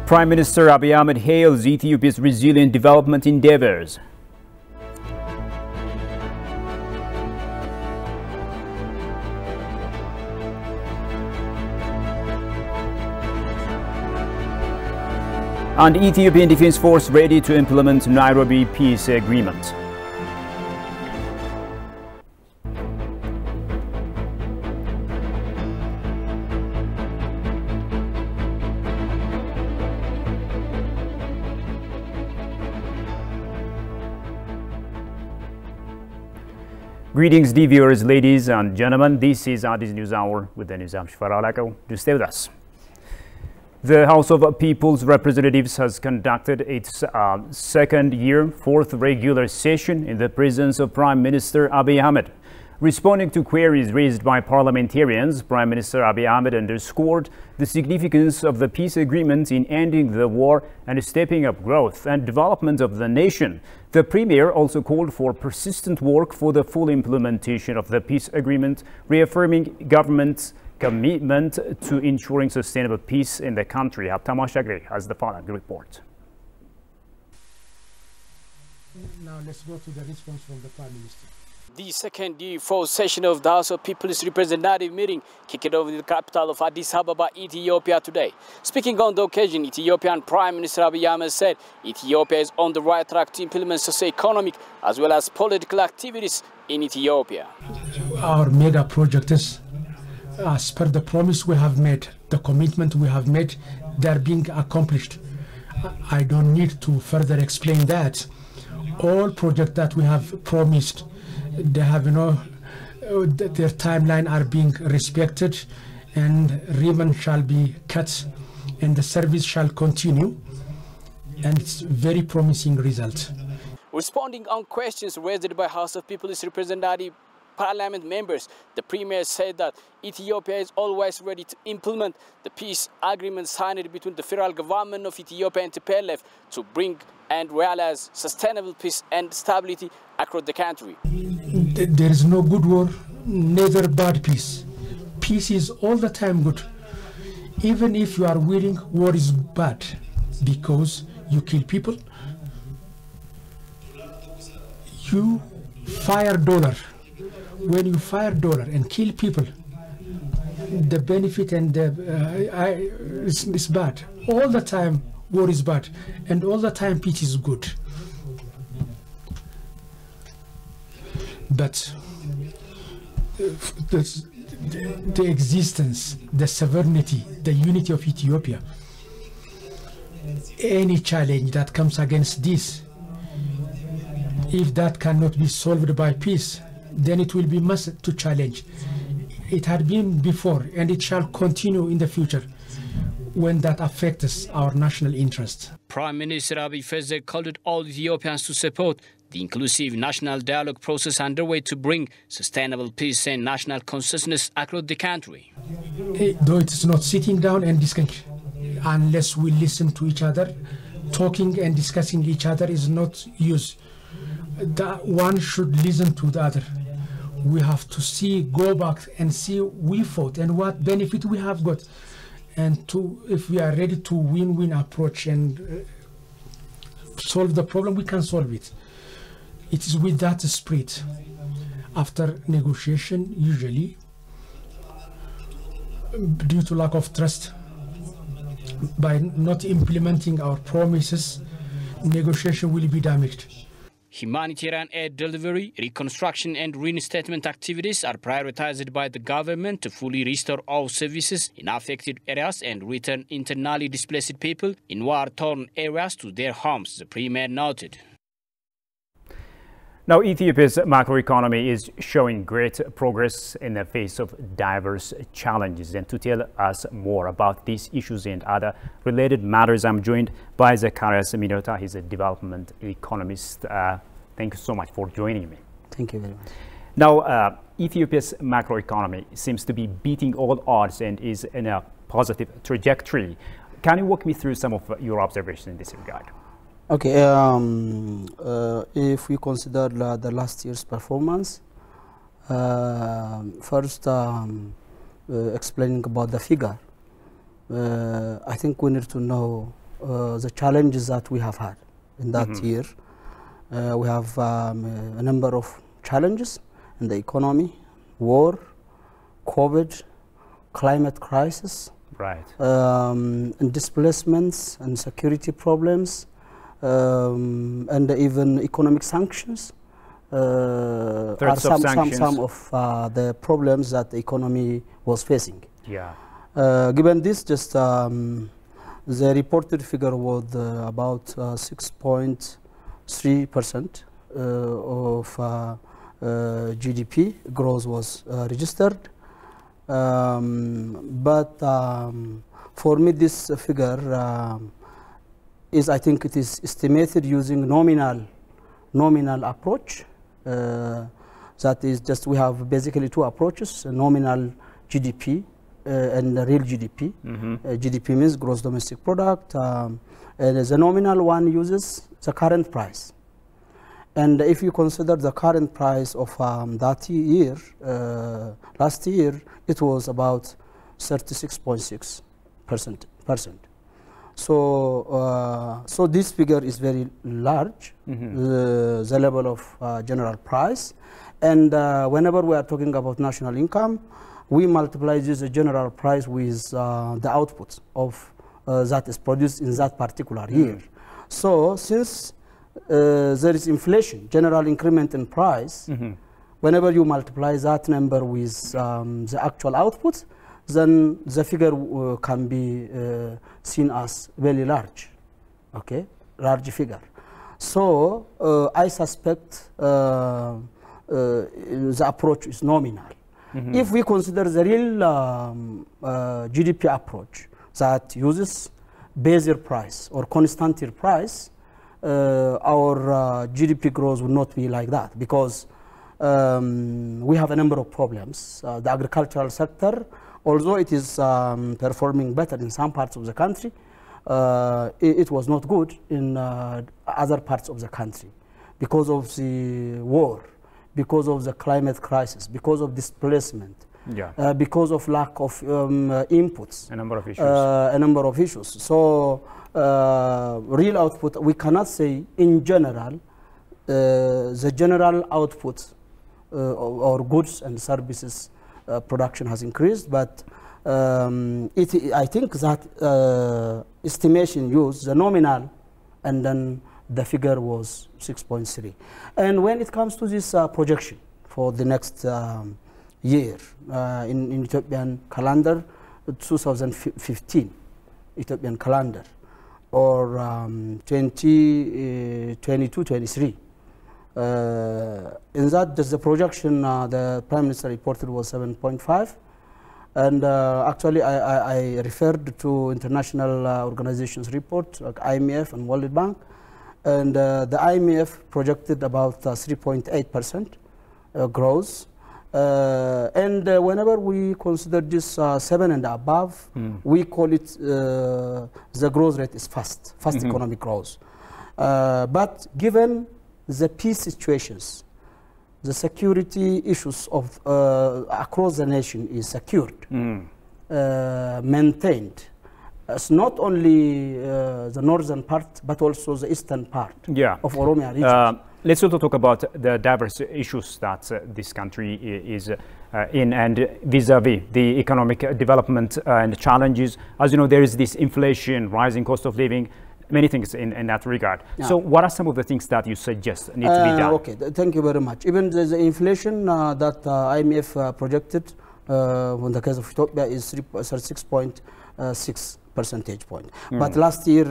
Prime Minister Abiy Ahmed hails Ethiopia's resilient development endeavors. And Ethiopian Defense Force ready to implement Nairobi Peace Agreement. Greetings, dear viewers, ladies and gentlemen. This is Addis News Hour with the news. I'm Shifara Alako. Do stay with us. The House of People's Representatives has conducted its second year, fourth regular session in the presence of Prime Minister Abiy Ahmed. Responding to queries raised by parliamentarians, Prime Minister Abiy Ahmed underscored the significance of the peace agreement in ending the war and stepping up growth and development of the nation. The Premier also called for persistent work for the full implementation of the peace agreement, reaffirming government's commitment to ensuring sustainable peace in the country. Abtama Shagri has the following report. Now let's go to the response from the Prime Minister. The second fourth session of the House of People's Representative meeting kicked off in the capital of Addis Ababa, Ethiopia today. Speaking on the occasion, Ethiopian Prime Minister Abiy Ahmed said Ethiopia is on the right track to implement socio-economic as well as political activities in Ethiopia. Our mega projects, as per the promise we have made, the commitment we have made, they are being accomplished. I don't need to further explain that. All projects that we have promised, they have, their timeline are being respected, and ribbon shall be cut, and the service shall continue, and it's very promising result. Responding on questions raised by House of People's Representative Parliament members, the Premier said that Ethiopia is always ready to implement the peace agreement signed between the federal government of Ethiopia and TPLF to bring and realize sustainable peace and stability across the country. There is no good war, neither bad peace. Peace is all the time good. Even if you are willing, war is bad because you kill people. You fire dollar. When you fire dollar and kill people, the benefit and the is bad. All the time war is bad, and all the time peace is good. But the existence, the sovereignty, the unity of Ethiopia, any challenge that comes against this, if that cannot be solved by peace, then it will be must to challenge. It had been before, and it shall continue in the future when that affects our national interest. Prime Minister Abiy further called on all Ethiopians to support the inclusive national dialogue process underway to bring sustainable peace and national consciousness across the country. Though it is not sitting down and discussing, unless we listen to each other, talking and discussing each other is not use. That one should listen to the other. We have to go back and see we fought and what benefit we have got, and if we are ready to win-win approach and solve the problem, we can solve it. It is with that spirit. After negotiation, usually, due to lack of trust, by not implementing our promises, negotiation will be damaged. Humanitarian aid delivery, reconstruction and reinstatement activities are prioritized by the government to fully restore all services in affected areas and return internally displaced people in war-torn areas to their homes, the Premier noted. Now, Ethiopia's macroeconomy is showing great progress in the face of diverse challenges. And to tell us more about these issues and other related matters, I'm joined by Zacharias Minota. He's a development economist. Thank you so much for joining me. Thank you very much. Now, Ethiopia's macroeconomy seems to be beating all odds and is in a positive trajectory. Can you walk me through some of your observations in this regard? Okay, if we consider the last year's performance, first explaining about the figure, I think we need to know the challenges that we have had in that year. We have a number of challenges in the economy, war, COVID, climate crisis, Right. And displacements and security problems, and even economic sanctions. Are some of the problems that the economy was facing. Yeah. Given this, just the reported figure was about 6.3% of GDP growth was registered. But for me, this figure is, I think, it is estimated using nominal approach. That is just, we have basically two approaches: nominal GDP and the real GDP. GDP means gross domestic product, and the nominal one uses the current price. And if you consider the current price of that year, last year, it was about 36.6%. So this figure is very large, the level of general price. And whenever we are talking about national income, we multiply this general price with the output of that is produced in that particular year. So since there is inflation, general increment in price, whenever you multiply that number with the actual output, then the figure can be seen as very large, okay, large figure. So I suspect the approach is nominal. If we consider the real GDP approach that uses base year price or constant year price, our GDP growth will not be like that, because we have a number of problems. The agricultural sector, although it is performing better in some parts of the country, it was not good in other parts of the country because of the war, because of the climate crisis, because of displacement, because of lack of inputs. A number of issues. A number of issues. So real output, we cannot say in general the general output or goods and services production has increased, but I think that estimation used the nominal, and then the figure was 6.3. And when it comes to this projection for the next year in Ethiopian calendar, 2015 Ethiopian calendar, or 2022-23. In that, the projection the Prime Minister reported was 7.5, and actually I referred to international organizations' report like IMF and World Bank, and the IMF projected about 3.8% growth. And whenever we consider this 7 and above, we call it the growth rate is fast economic growth. But given the peace situations, the security issues of across the nation is secured, maintained. It's not only the northern part, but also the eastern part of Oromia region. Let's also talk about the diverse issues that this country is in, and vis-a-vis the economic development and challenges. As you know, there is this inflation, rising cost of living, many things in that regard. So what are some of the things that you suggest need to be done? Okay, thank you very much. Even the inflation that IMF projected in the case of Ethiopia is 36.6 percentage point. But last year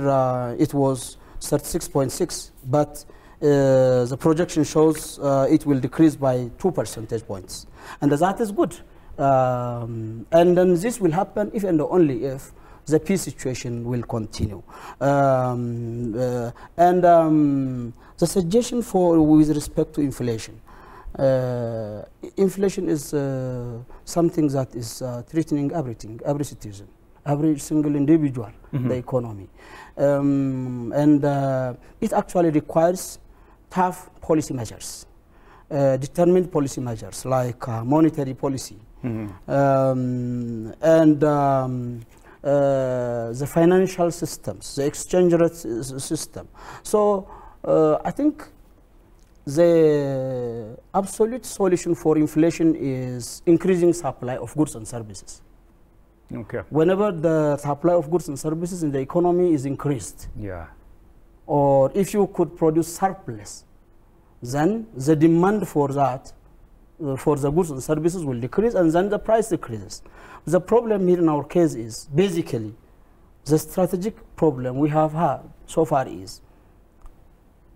it was 36.6, but the projection shows it will decrease by 2 percentage points. And that is good. And then this will happen if and only if the peace situation will continue. The suggestion with respect to inflation. Inflation is something that is threatening everything, every citizen, every single individual, the economy. And it actually requires tough policy measures, determined policy measures like monetary policy. the financial systems, the exchange rate system. So I think the absolute solution for inflation is increasing supply of goods and services. Okay. Whenever the supply of goods and services in the economy is increased, Yeah. or if you could produce surplus, then the demand for that, for the goods and services will decrease, and then the price decreases. The problem here in our case is basically the strategic problem we have had so far is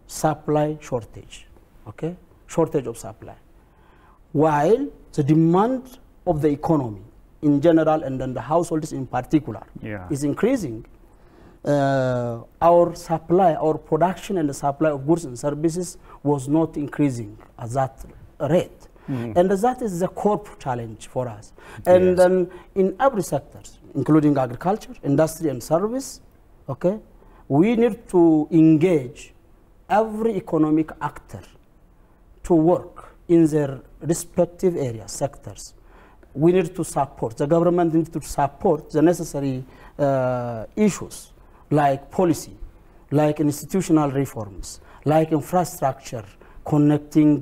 supply shortage, okay? Shortage of supply. While the demand of the economy in general and then the households in particular is increasing, our supply, our production and the supply of goods and services was not increasing at that rate. And that is the core challenge for us. And then in every sector, including agriculture, industry and service, okay, we need to engage every economic actor to work in their respective areas, sectors. We need to support, the government needs to support the necessary issues like policy, like institutional reforms, like infrastructure, connecting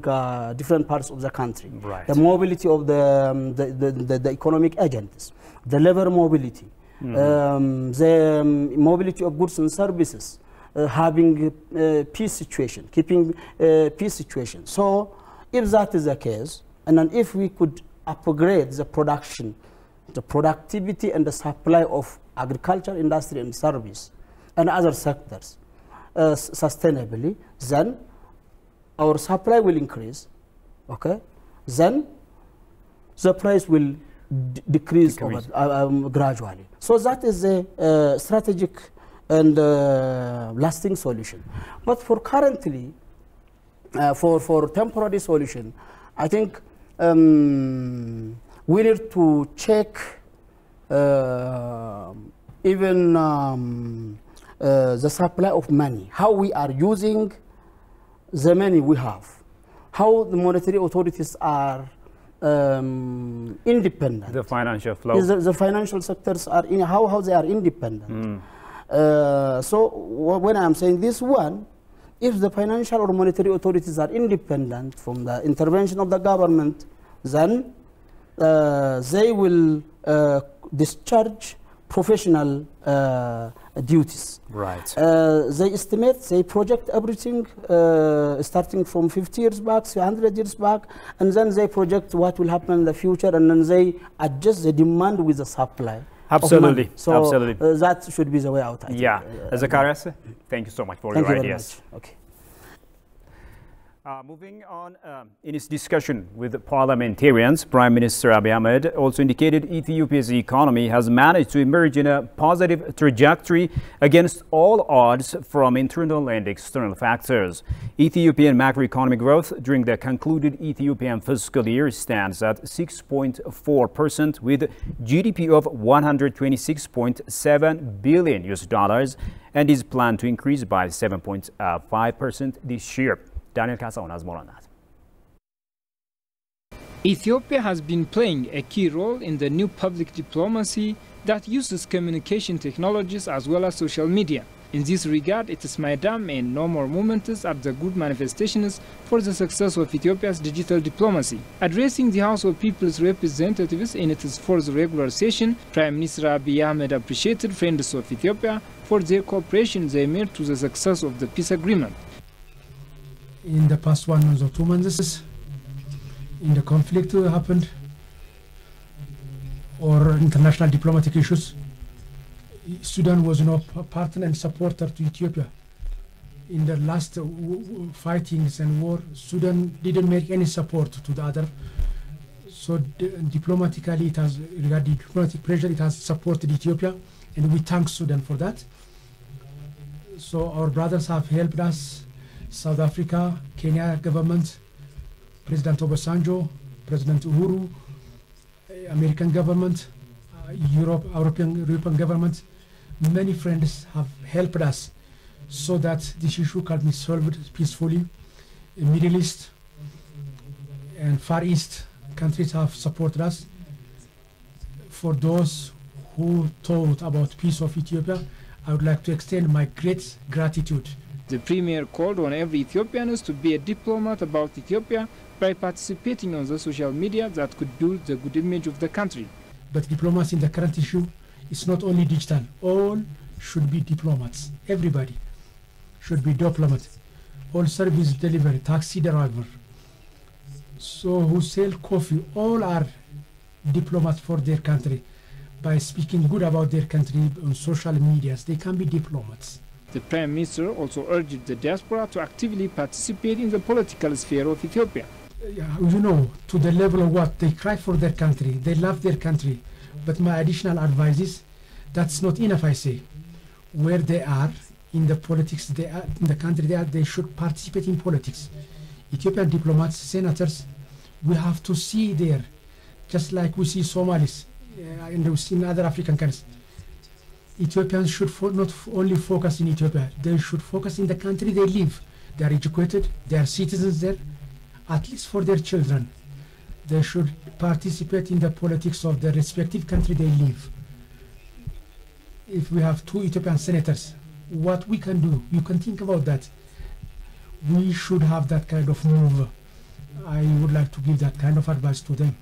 different parts of the country, the mobility of the economic agents, the labor mobility, the mobility of goods and services, having peace situation, keeping peace situation. So if that is the case, and then if we could upgrade the production, the productivity and the supply of agriculture, industry and service and other sectors sustainably, then our supply will increase, okay? Then the price will decrease. Gradually. So that is a strategic and lasting solution. But for currently, for temporary solution, I think we need to check even the supply of money, how we are using the money we have, how the monetary authorities are independent. The financial flow. The financial sectors are how they are independent. So when I'm saying this one, if the financial or monetary authorities are independent from the intervention of the government, then they will discharge professional duties. Right. They estimate, they project everything starting from 50 years back, 100 years back, and then they project what will happen in the future, and then they adjust the demand with the supply. Absolutely. So absolutely. That should be the way out. Yeah. Zacharias, thank you so much for your ideas. Okay. Moving on, in his discussion with the parliamentarians, Prime Minister Abiy Ahmed also indicated Ethiopia's economy has managed to emerge in a positive trajectory against all odds from internal and external factors. Ethiopian macroeconomic growth during the concluded Ethiopian fiscal year stands at 6.4% with GDP of $126.7 billion and is planned to increase by 7.5% this year. Daniel Kasaon has more on that. Ethiopia has been playing a key role in the new public diplomacy that uses communication technologies as well as social media. In this regard, it is Maidam and No More Movements are the good manifestations for the success of Ethiopia's digital diplomacy. Addressing the House of People's representatives in its fourth regular session, Prime Minister Abiy Ahmed appreciated friends of Ethiopia for their cooperation they made to the success of the peace agreement. In the past 1 month or 2 months, in the conflict that happened, or international diplomatic issues, Sudan was no partner and supporter to Ethiopia. In the last fightings and war, Sudan didn't make any support to the other. So diplomatically, it has, regarding diplomatic pressure, it has supported Ethiopia, and we thank Sudan for that. So our brothers have helped us. South Africa, Kenya government, President Obasanjo, President Uhuru, American government, European government, many friends have helped us so that this issue can be solved peacefully. In Middle East and Far East countries have supported us. For those who thought about peace of Ethiopia, I would like to extend my great gratitude. The Premier called on every Ethiopian to be a diplomat about Ethiopia by participating on the social media that could build the good image of the country. But diplomacy in the current issue is not only digital. All should be diplomats. Everybody should be diplomat. All service delivery, taxi driver, so who sell coffee, all are diplomats for their country. By speaking good about their country on social medias, they can be diplomats. The Prime Minister also urged the diaspora to actively participate in the political sphere of Ethiopia. You know, to the level of what they cry for their country, they love their country. But my additional advice is that's not enough, I say. Where they are in the politics, they are in the country they should participate in politics. Ethiopian diplomats, senators, we have to see there, just like we see Somalis and we see in other African countries. Ethiopians should not only focus in Ethiopia, they should focus in the country they live. They are educated, they are citizens there, at least for their children. They should participate in the politics of the respective country they live. If we have 2 Ethiopian senators, what we can do, you can think about that. We should have that kind of move. I would like to give that kind of advice to them.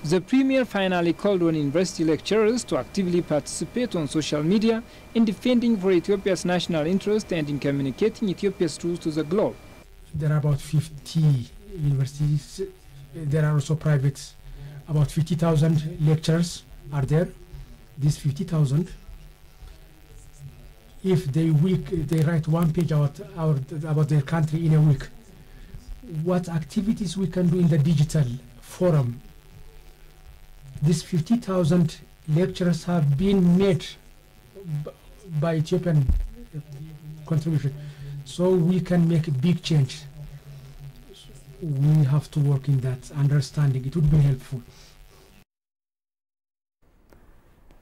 The Premier finally called on university lecturers to actively participate on social media in defending for Ethiopia's national interest and in communicating Ethiopia's truth to the globe. There are about 50 universities. There are also private. About 50,000 lecturers are there. These 50,000, if they write 1 page about their country in a week, what activities we can do in the digital forum? These 50,000 lecturers have been made by Ethiopian contribution, so we can make a big change. We have to work in that understanding. It would be helpful.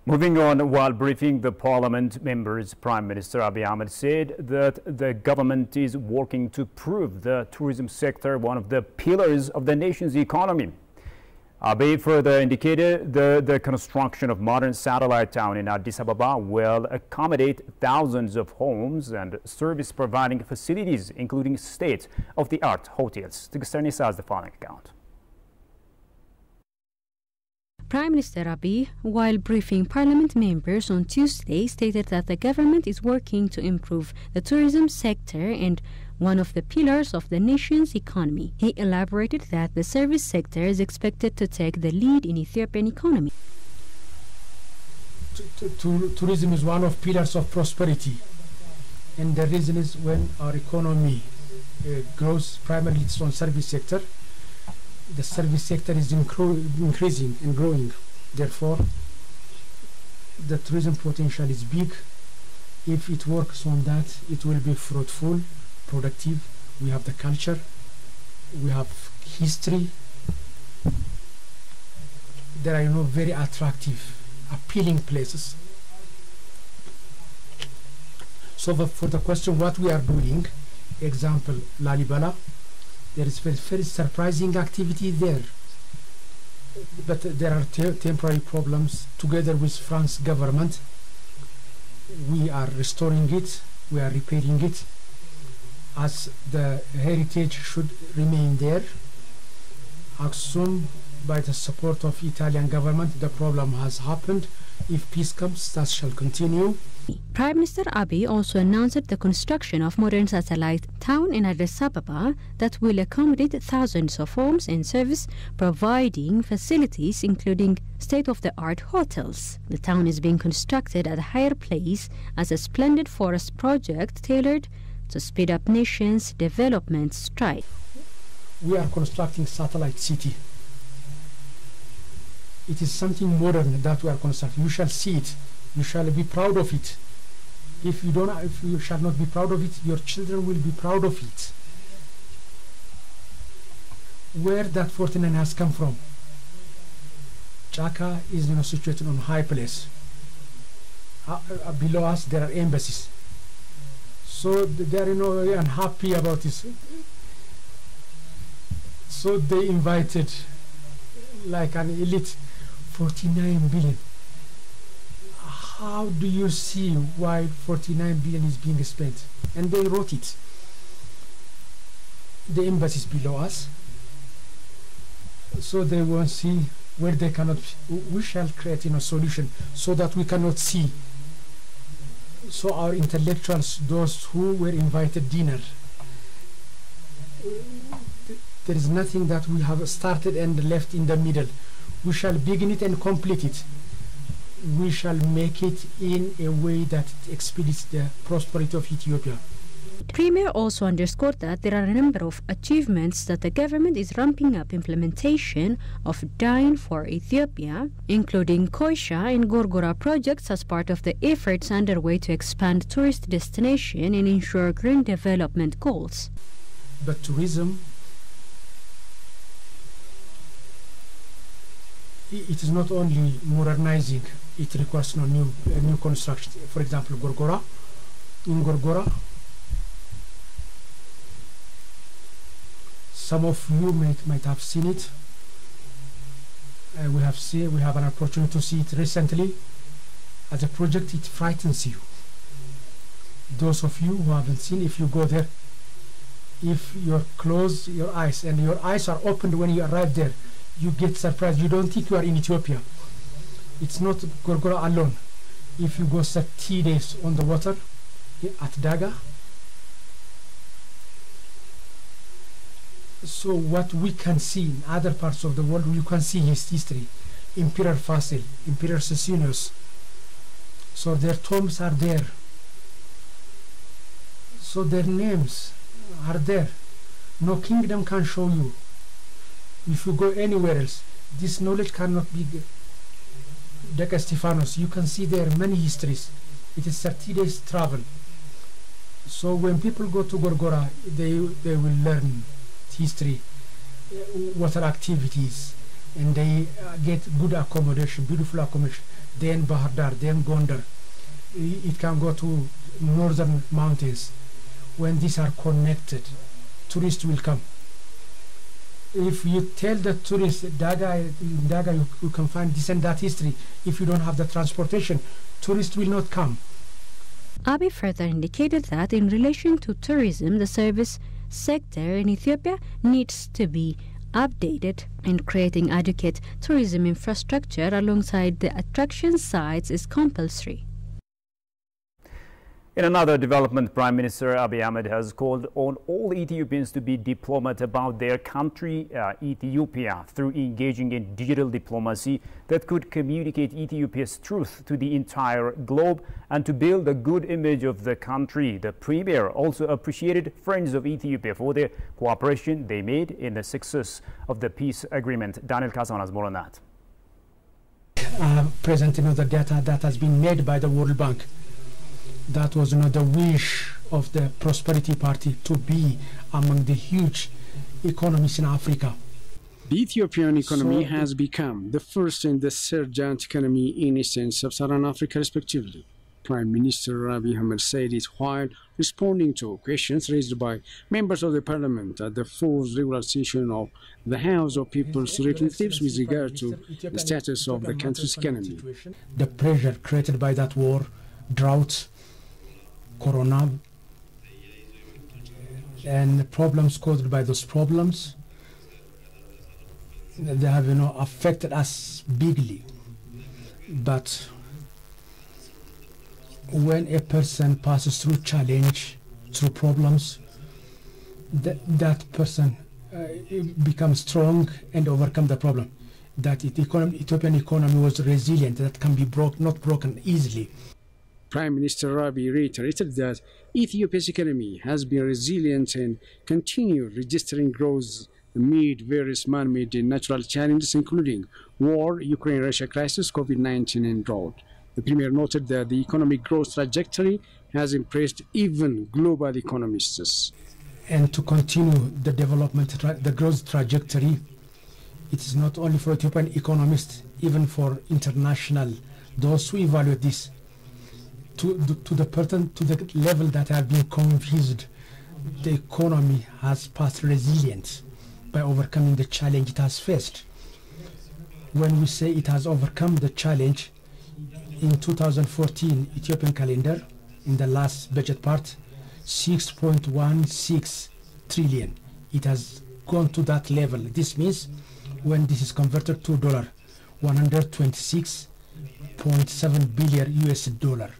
Moving on, while briefing the parliament members, Prime Minister Abiy Ahmed said that the government is working to prove the tourism sector one of the pillars of the nation's economy. Abiy further indicated the construction of modern satellite town in Addis Ababa will accommodate thousands of homes and service providing facilities, including state-of-the-art hotels. Tigsternisa has the following account. Prime Minister Abiy, while briefing parliament members on Tuesday, stated that the government is working to improve the tourism sector and one of the pillars of the nation's economy. He elaborated that the service sector is expected to take the lead in Ethiopian economy. Tourism is one of pillars of prosperity, and the reason is when our economy grows, primarily it's on service sector. The service sector is increasing and growing. Therefore, the tourism potential is big. If it works on that, it will be fruitful, productive. We have the culture, we have history. There are very attractive, appealing places. So for the question what we are doing, example Lalibela, there is very surprising activity there, but there are temporary problems. Together with France government, we are restoring it, we are repairing it, as the heritage should remain there. Aksum, by the support of Italian government, the problem has happened. If peace comes, that shall continue. Prime Minister Abiy also announced the construction of modern satellite town in Addis Ababa that will accommodate thousands of homes and service providing facilities, including state-of-the-art hotels. The town is being constructed at a higher place as a splendid forest project tailored to speed up nation's development stride. We are constructing satellite city. It is something modern that we are constructing. You shall see it. You shall be proud of it. If you shall not be proud of it, your children will be proud of it. Where that 49 has come from? Chaka is situated on high place. Below us there are embassies. So they are unhappy about this. So they invited like an elite 49 billion. how do you see why 49 billion is being spent? And they wrote it. The embassies below us, so they won't see where they cannot. We shall create a solution so that we cannot see. So our intellectuals, those who were invited dinner, there is nothing that we have started and left in the middle. We shall begin it and complete it. We shall make it in a way that expedites the prosperity of Ethiopia. The Premier also underscored that there are a number of achievements that the government is ramping up implementation of Dine for Ethiopia, including Koisha and Gorgora projects as part of the efforts underway to expand tourist destination and ensure green development goals. But tourism, it is not only modernizing, it requires new construction. For example, Gorgora. In Gorgora, some of you might have seen it. We have an opportunity to see it recently. As a project, it frightens you. Those of you who haven't seen, if you go there, if you close your eyes and your eyes are opened when you arrive there, you get surprised. You don't think you are in Ethiopia. It's not Gorgora alone. If you go 30 days on the water at Daga, so what we can see in other parts of the world, you can see his history. Emperor Fasil, Emperor Sisinus. So their tombs are there. So their names are there. No kingdom can show you. If you go anywhere else, this knowledge cannot be Deca Stephanos. You can see there many histories. It is 30 days travel. So when people go to Gorgora, they will learn history, water activities, and they get good accommodation, beautiful accommodation. Then Bahar Dar, then Gondar. It can go to northern mountains. When these are connected, tourists will come. If you tell the tourists Daga you can find this and that history, if you don't have the transportation, tourists will not come. Abiy further indicated that in relation to tourism, the service sector in Ethiopia needs to be updated, and creating adequate tourism infrastructure alongside the attraction sites is compulsory. In another development, Prime Minister Abiy Ahmed has called on all Ethiopians to be diplomat about their country, Ethiopia, through engaging in digital diplomacy that could communicate Ethiopia's truth to the entire globe and to build a good image of the country. The Premier also appreciated Friends of Ethiopia for their cooperation they made in the success of the peace agreement. Daniel Kasan has more on that. Present the data that has been made by the World Bank. That was the wish of the Prosperity Party to be among the huge economies in Africa. The Ethiopian economy has become the first and the third giant economy in East and Sub-Saharan Africa, respectively. Prime Minister Abiy Ahmed said it while responding to questions raised by members of the parliament at the fourth regular session of the House of People's Representatives with regard to the status of the country's economy. The pressure created by that war, drought, Corona, and problems caused by those problems, they have affected us bigly. But when a person passes through challenge, through problems, that person becomes strong and overcome the problem. That Ethiopian economy was resilient, that can be not broken easily. Prime Minister Abiy reiterated that Ethiopia's economy has been resilient and continued registering growth amid various man-made and natural challenges, including war, Ukraine-Russia crisis, COVID-19, and drought. The Premier noted that the economic growth trajectory has impressed even global economists. And to continue the development, the growth trajectory, it is not only for Ethiopian economists, even for international, those who evaluate this, to the level that have been confused. The economy has passed resilience by overcoming the challenge it has faced. When we say it has overcome the challenge, in 2014 Ethiopian calendar, in the last budget part, 6.16 trillion. It has gone to that level. This means when this is converted to dollar, 126.7 billion US dollar.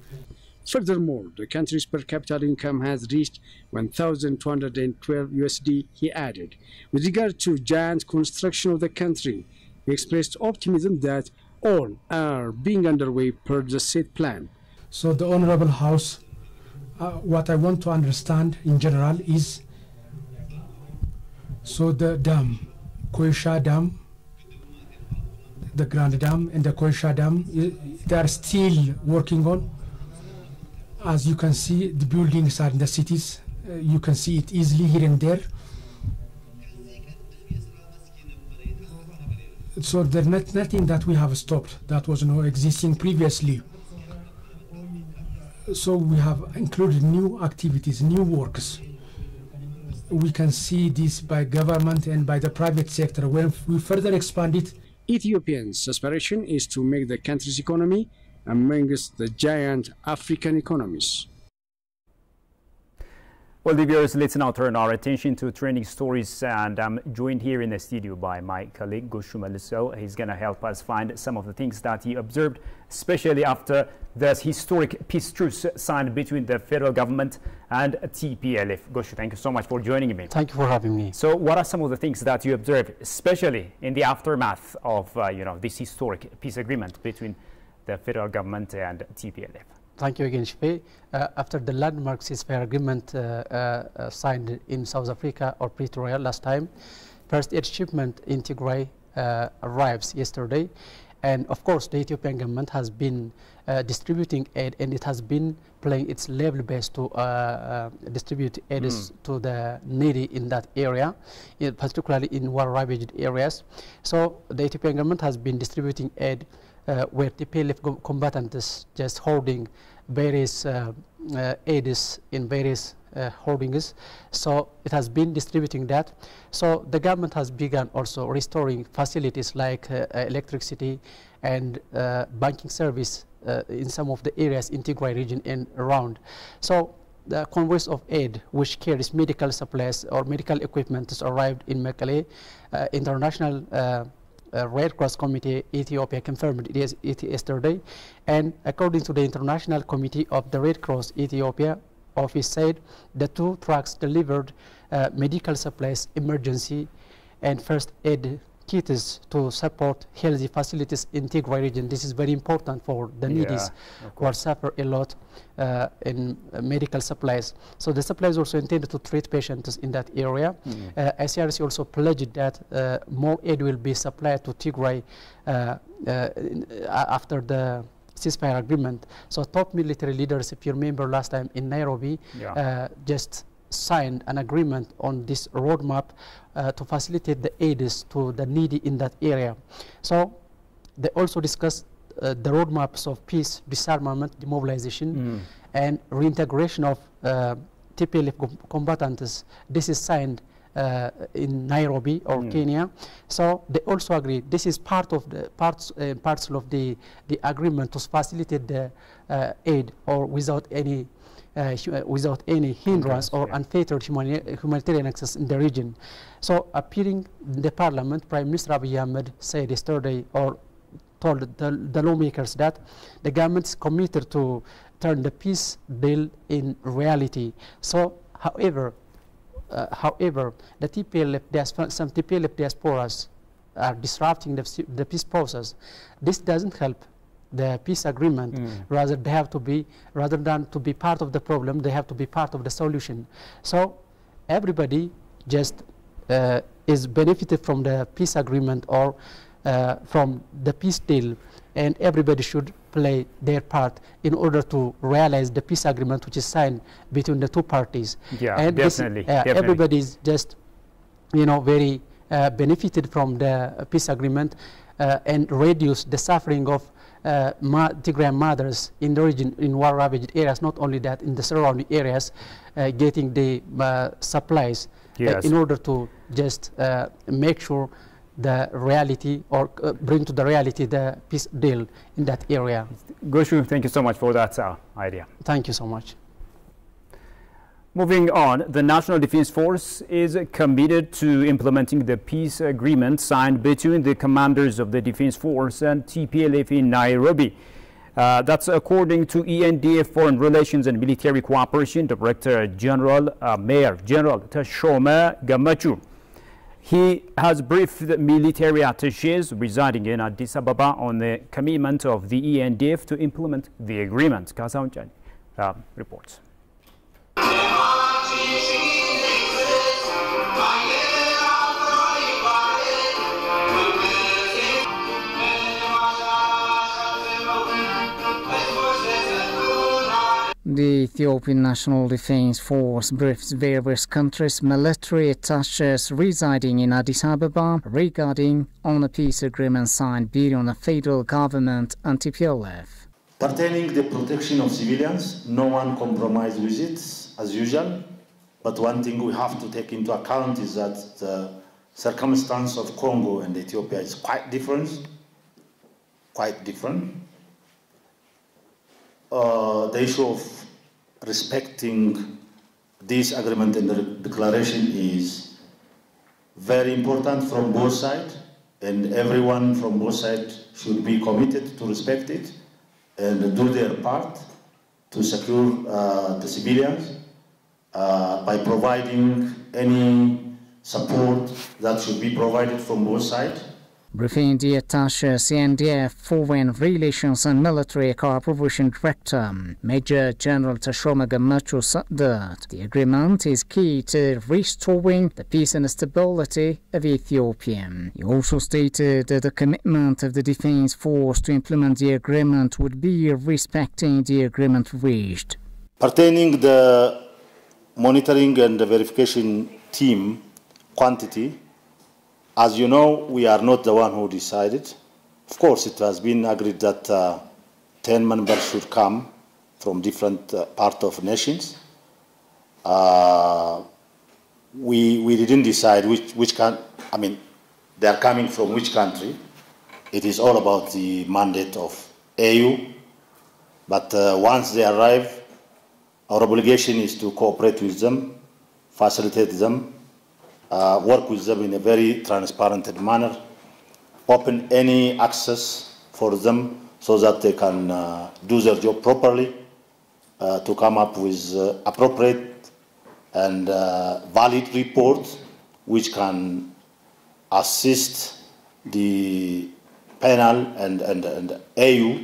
Furthermore, the country's per capita income has reached 1,212 USD, he added. With regard to giant construction of the country, he expressed optimism that all are being underway per the set plan. So the Honorable House, what I want to understand in general is, so the dam, Koisha Dam, the Grand Dam and the Koisha Dam, they are still working on. As you can see, the buildings are in the cities. You can see it easily here and there. So there's nothing that we have stopped that was not existing previously. So we have included new activities, new works. We can see this by government and by the private sector. When we further expand it, Ethiopians' aspiration is to make the country's economy amongst the giant African economies. Well, the viewers, let's now turn our attention to trending stories, and I'm joined here in the studio by my colleague Goshu Maliso. He's going to help us find some of the things that he observed, especially after this historic peace truce signed between the federal government and TPLF. Goshu, thank you so much for joining me. Thank you for having me. So what are some of the things that you observed, especially in the aftermath of this historic peace agreement between the federal government and TPLF? Thank you again, Shipe. After the landmark ceasefire agreement signed in South Africa or Pretoria last time, first aid shipment in Tigray arrives yesterday. And of course, the Ethiopian government has been distributing aid, and it has been playing its level best to distribute aid to the needy in that area, particularly in war-ravaged areas. So the Ethiopian government has been distributing aid where TPLF combatants just holding various aids in various holdings. So it has been distributing that. So the government has begun also restoring facilities like electricity and banking service in some of the areas in Tigray region and around. So the convoys of aid, which carries medical supplies or medical equipment, has arrived in Mekelle. International Red Cross Committee Ethiopia confirmed it yesterday, and according to the International Committee of the Red Cross Ethiopia office said the 2 trucks delivered medical supplies, emergency and first aid kits to support healthy facilities in Tigray region. This is very important for the needies who suffer a lot in medical supplies. So the supplies also intended to treat patients in that area. ICRC also pledged that more aid will be supplied to Tigray after the ceasefire agreement. So top military leaders, if you remember last time in Nairobi, just signed an agreement on this roadmap to facilitate the aids to the needy in that area. So they also discussed the roadmaps of peace, disarmament, demobilization, and reintegration of TPLF combatants. This is signed in Nairobi or Kenya. So they also agree this is part of the parcel of the agreement to facilitate the aid or without any hindrance or unfettered humanitarian access in the region. So appearing in the parliament, Prime Minister Abiy Ahmed said yesterday or told the lawmakers that the government is committed to turn the peace deal in reality. So however, the TPLF, some TPLF diasporas are disrupting the peace process. This doesn't help the peace agreement. Rather than to be part of the problem, they have to be part of the solution. So everybody just is benefited from the peace agreement or from the peace deal, and everybody should play their part in order to realize the peace agreement which is signed between the 2 parties. And definitely. Everybody is just, very benefited from the peace agreement and reduce the suffering of Tigrayan mothers in the region, in war-ravaged areas. Not only that, in the surrounding areas, getting the supplies in order to just make sure the reality or bring to the reality the peace deal in that area. Goshu, thank you so much for that idea. Thank you so much. Moving on, the National Defense Force is committed to implementing the peace agreement signed between the commanders of the Defense Force and TPLF in Nairobi. That's according to ENDF Foreign Relations and Military Cooperation Director General Major General Tashoma Gamachu. He has briefed the military attaches residing in Addis Ababa on the commitment of the ENDF to implement the agreement. Kasaunchani reports. The Ethiopian National Defense Force briefs various countries' military attaches residing in Addis Ababa regarding on a peace agreement signed between the federal government and TPLF. Pertaining the protection of civilians, no one compromised with it, as usual. But one thing we have to take into account is that the circumstance of Congo and Ethiopia is quite different. The issue of respecting this agreement and the declaration is very important from both sides, and everyone from both sides should be committed to respect it and do their part to secure the civilians by providing any support that should be provided from both sides. Briefing the attaché CNDF Foreign Relations and Military Cooperation Director, Major General Tashoma Gamachu, said that the agreement is key to restoring the peace and stability of Ethiopia. He also stated that the commitment of the Defense Force to implement the agreement would be respecting the agreement reached. Pertaining the monitoring and the verification team quantity, as you know, we are not the one who decided. Of course, it has been agreed that 10 members should come from different parts of nations. We didn't decide which country, I mean, they are coming from which country. It is all about the mandate of AU. But once they arrive, our obligation is to cooperate with them, facilitate them, work with them in a very transparent manner, open any access for them so that they can do their job properly, to come up with appropriate and valid reports which can assist the panel and AU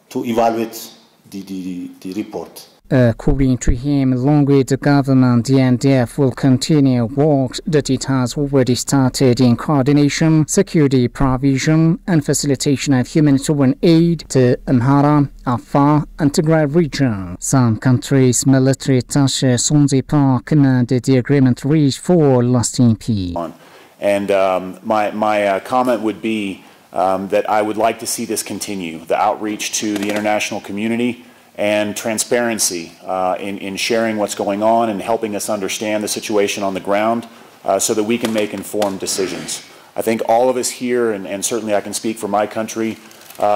to evaluate the report. According to him, along with the government, the NDF will continue works that it has already started in coordination, security provision and facilitation of humanitarian aid to Amhara, Afar and Tigray region. Some countries' military attaché on the part commanded the agreement reached for lasting peace. And my comment would be that I would like to see this continue, the outreach to the international community and transparency in sharing what's going on and helping us understand the situation on the ground so that we can make informed decisions. I think all of us here, and certainly I can speak for my country,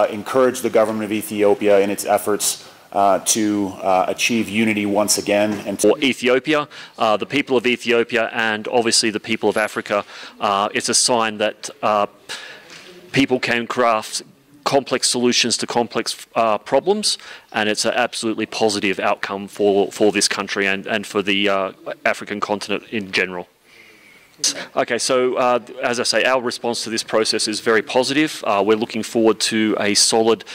encourage the government of Ethiopia in its efforts to achieve unity once again. And for Ethiopia, the people of Ethiopia and obviously the people of Africa, it's a sign that people can craft complex solutions to complex problems, and it's an absolutely positive outcome for this country and for the African continent in general. Okay, so as I say, our response to this process is very positive. We're looking forward to a solid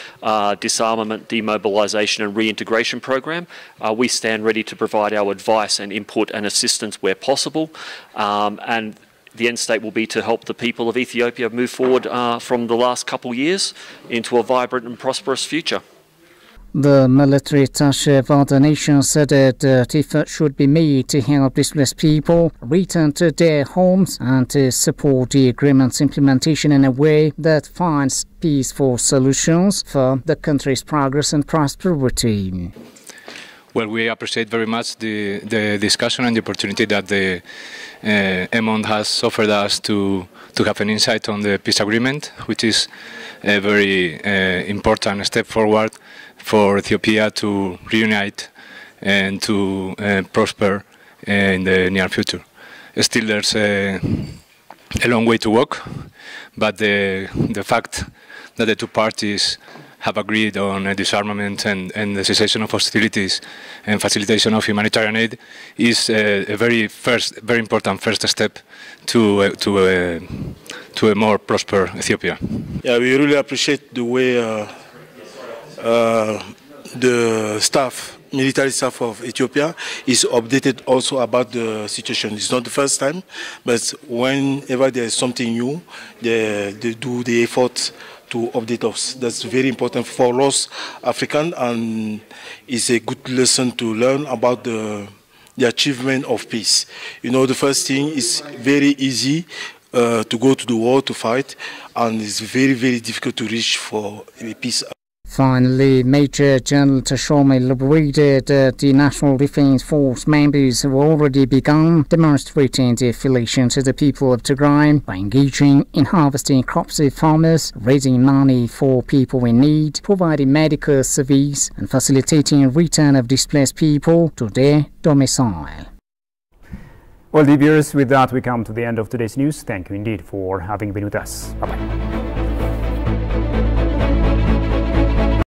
disarmament, demobilisation and reintegration program. We stand ready to provide our advice and input and assistance where possible, and the end state will be to help the people of Ethiopia move forward from the last couple of years into a vibrant and prosperous future. The military attaché of other nations said that efforts should be made to help displaced people return to their homes and to support the agreement's implementation in a way that finds peaceful solutions for the country's progress and prosperity. Well, we appreciate very much the discussion and the opportunity that the EMOND has offered us to have an insight on the peace agreement, which is a very important step forward for Ethiopia to reunite and to prosper in the near future. Still, there's a long way to walk, but the fact that the two parties have agreed on a disarmament and the cessation of hostilities and facilitation of humanitarian aid is a very important first step to a more prosperous Ethiopia. Yeah, we really appreciate the way the military staff of Ethiopia is updated also about the situation. It's not the first time, but whenever there is something new, they do the effort to update us. That's very important for us Africans, and it's a good lesson to learn about the achievement of peace. You know, the first thing is very easy to go to the war to fight, and it's very, very difficult to reach for peace. Finally, Major General Tashome liberated the National Defense Force members have already begun demonstrating their affiliation to the people of Tigray by engaging in harvesting crops of farmers, raising money for people in need, providing medical service, and facilitating return of displaced people to their domicile. Well, dear viewers, with that we come to the end of today's news. Thank you indeed for having been with us. Bye-bye.